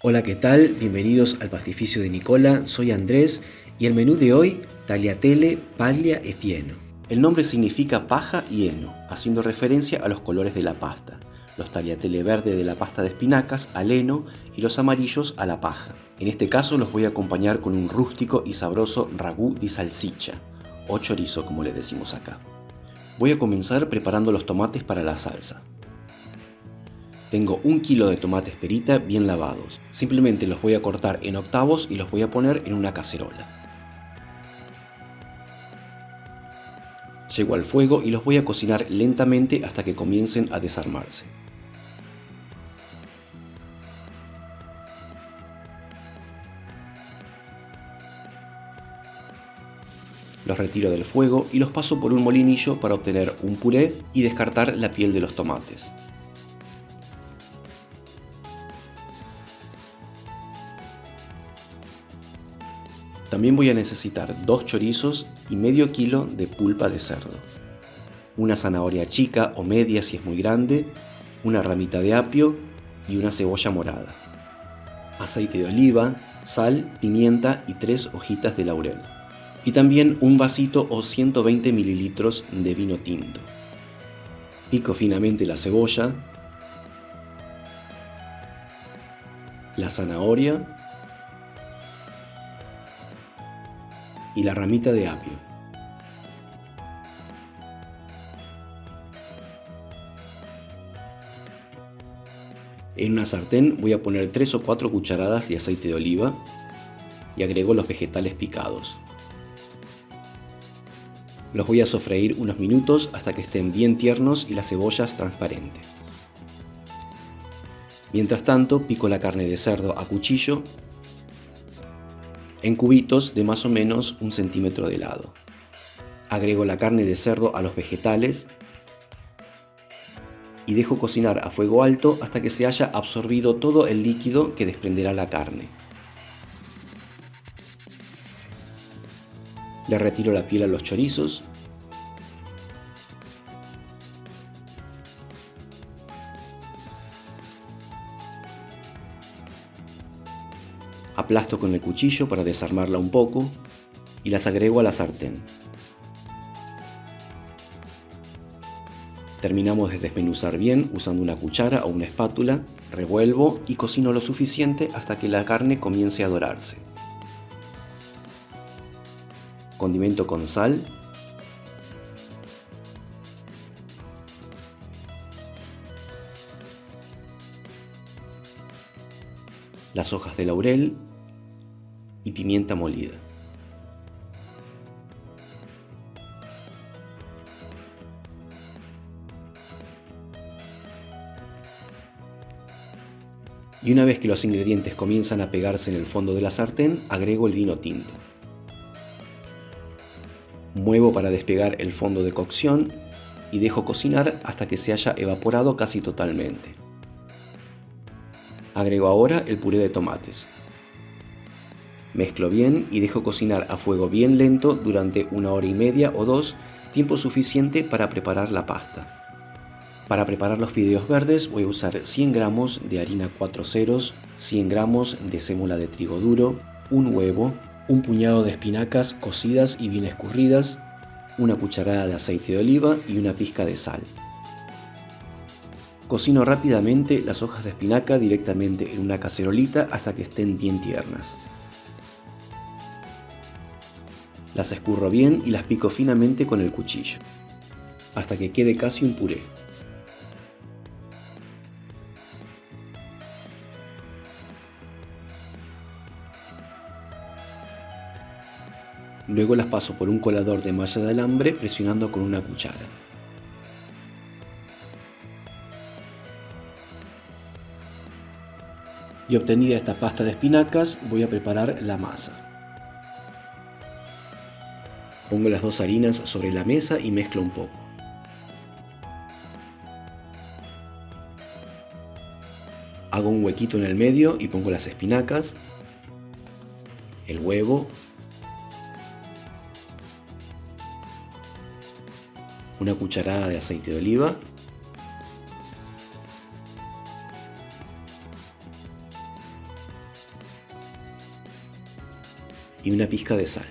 Hola, ¿qué tal? Bienvenidos al pastificio de Nicola, soy Andrés y el menú de hoy, tagliatelle, paglia e fieno. El nombre significa paja y heno, haciendo referencia a los colores de la pasta. Los tagliatelle verde de la pasta de espinacas al heno y los amarillos a la paja. En este caso los voy a acompañar con un rústico y sabroso ragú di salsicha, o chorizo como le decimos acá. Voy a comenzar preparando los tomates para la salsa. Tengo 1 kilo de tomates perita bien lavados. Simplemente los voy a cortar en octavos y los voy a poner en una cacerola. Llego al fuego y los voy a cocinar lentamente hasta que comiencen a desarmarse. Los retiro del fuego y los paso por un molinillo para obtener un puré y descartar la piel de los tomates. También voy a necesitar 2 chorizos y medio kilo de pulpa de cerdo, una zanahoria chica o media si es muy grande, una ramita de apio y una cebolla morada, aceite de oliva, sal, pimienta y 3 hojitas de laurel. Y también un vasito o 120 mililitros de vino tinto. Pico finamente la cebolla, la zanahoria y la ramita de apio. En una sartén voy a poner 3 o 4 cucharadas de aceite de oliva y agrego los vegetales picados. Los voy a sofreír unos minutos hasta que estén bien tiernos y las cebollas transparentes. Mientras tanto, pico la carne de cerdo a cuchillo en cubitos de más o menos 1 centímetro de lado. Agrego la carne de cerdo a los vegetales y dejo cocinar a fuego alto hasta que se haya absorbido todo el líquido que desprenderá la carne. Le retiro la piel a los chorizos. Aplasto con el cuchillo para desarmarla un poco y las agrego a la sartén. Terminamos de desmenuzar bien usando una cuchara o una espátula, revuelvo y cocino lo suficiente hasta que la carne comience a dorarse. Condimento con sal, las hojas de laurel y pimienta molida. Y una vez que los ingredientes comienzan a pegarse en el fondo de la sartén, agrego el vino tinto. Muevo para despegar el fondo de cocción y dejo cocinar hasta que se haya evaporado casi totalmente. Agrego ahora el puré de tomates. Mezclo bien y dejo cocinar a fuego bien lento durante 1 hora y media o 2, tiempo suficiente para preparar la pasta. Para preparar los fideos verdes voy a usar 100 gramos de harina 4 ceros, 100 gramos de sémola de trigo duro, un huevo, un puñado de espinacas cocidas y bien escurridas, una cucharada de aceite de oliva y una pizca de sal. Cocino rápidamente las hojas de espinaca directamente en una cacerolita hasta que estén bien tiernas. Las escurro bien y las pico finamente con el cuchillo, hasta que quede casi un puré. Luego las paso por un colador de malla de alambre presionando con una cuchara. Y obtenida esta pasta de espinacas, voy a preparar la masa. Pongo las 2 harinas sobre la mesa y mezclo un poco. Hago un huequito en el medio y pongo las espinacas, el huevo, una cucharada de aceite de oliva y una pizca de sal.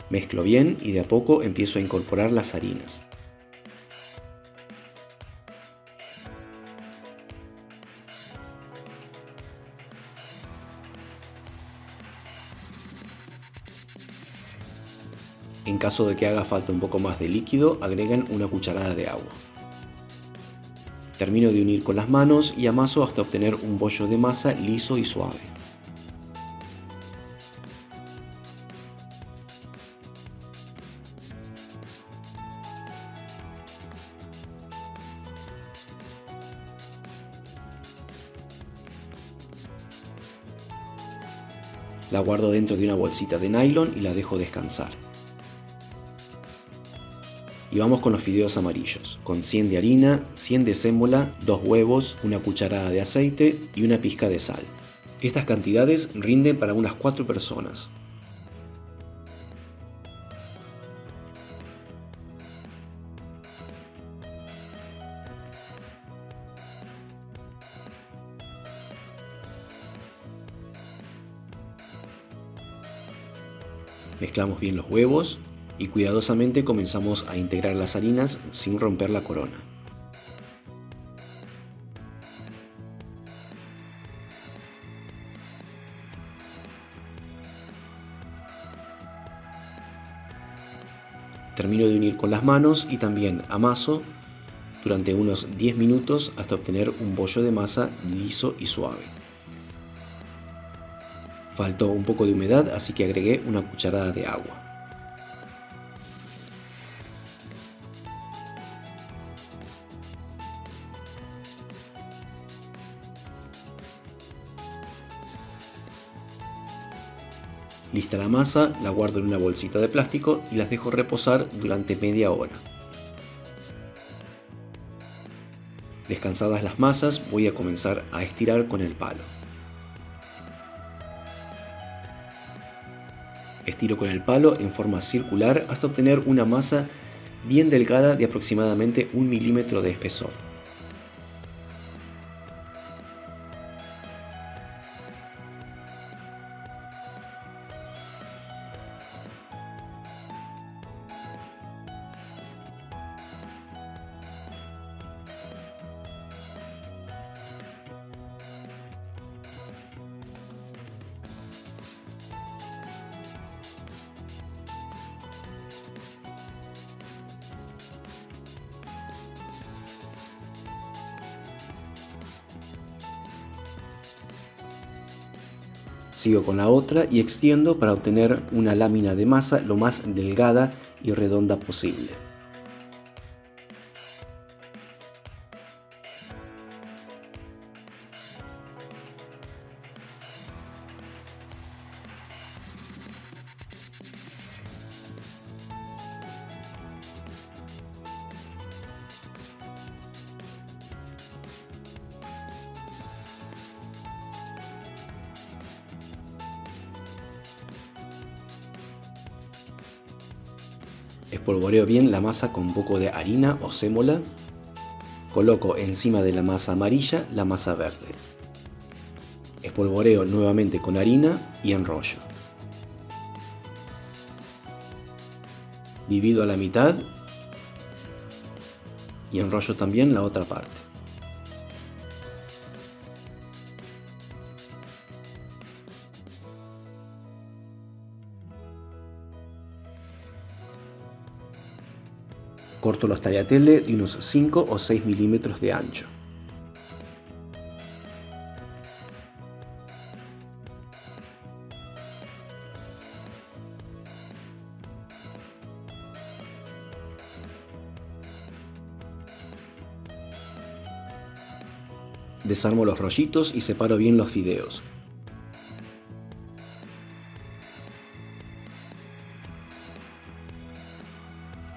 Mezclo bien y de a poco empiezo a incorporar las harinas. En caso de que haga falta un poco más de líquido, agregan una cucharada de agua. Termino de unir con las manos y amaso hasta obtener un bollo de masa liso y suave. La guardo dentro de una bolsita de nylon y la dejo descansar. Y vamos con los fideos amarillos, con 100 de harina, 100 de sémola, 2 huevos, una cucharada de aceite y una pizca de sal. Estas cantidades rinden para unas 4 personas. Mezclamos bien los huevos y cuidadosamente comenzamos a integrar las harinas sin romper la corona. Termino de unir con las manos y también amaso durante unos 10 minutos hasta obtener un bollo de masa liso y suave. Faltó un poco de humedad, así que agregué una cucharada de agua. Lista la masa, la guardo en una bolsita de plástico y las dejo reposar durante media hora. Descansadas las masas, voy a comenzar a estirar con el palo. Estiro con el palo en forma circular hasta obtener una masa bien delgada de aproximadamente 1 milímetro de espesor. Sigo con la otra y extiendo para obtener una lámina de masa lo más delgada y redonda posible. Espolvoreo bien la masa con un poco de harina o sémola. Coloco encima de la masa amarilla la masa verde. Espolvoreo nuevamente con harina y enrollo. Divido a la mitad y enrollo también la otra parte. Corto los tagliatelle de unos 5 o 6 milímetros de ancho. Desarmo los rollitos y separo bien los fideos.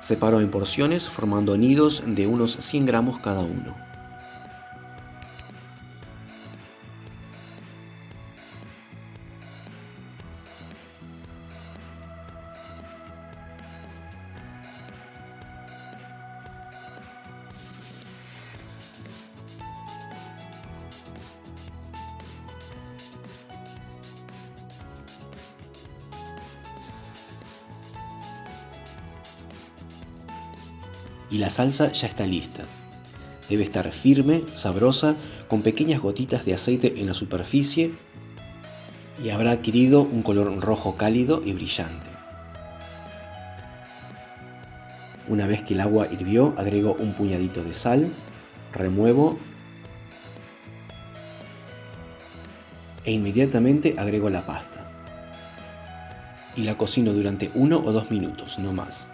Separo en porciones formando nidos de unos 100 gramos cada uno. Y la salsa ya está lista. Debe estar firme, sabrosa, con pequeñas gotitas de aceite en la superficie y habrá adquirido un color rojo cálido y brillante. Una vez que el agua hirvió, agrego un puñadito de sal, remuevo e inmediatamente agrego la pasta. Y la cocino durante 1 o 2 minutos, no más.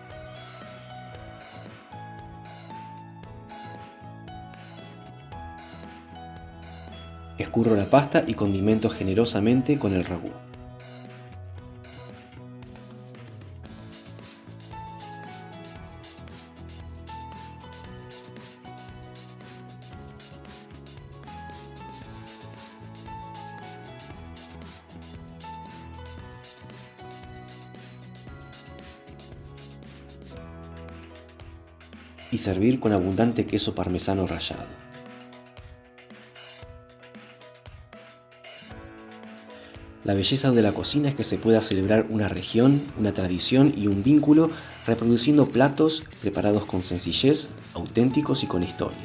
Escurro la pasta y condimento generosamente con el ragú. Y servir con abundante queso parmesano rallado. La belleza de la cocina es que se pueda celebrar una región, una tradición y un vínculo reproduciendo platos preparados con sencillez, auténticos y con historia.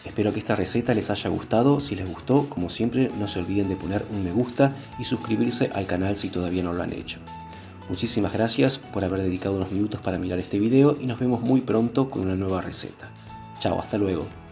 Espero que esta receta les haya gustado. Si les gustó, como siempre, no se olviden de poner un me gusta y suscribirse al canal si todavía no lo han hecho. Muchísimas gracias por haber dedicado unos minutos para mirar este video y nos vemos muy pronto con una nueva receta. Chao, hasta luego.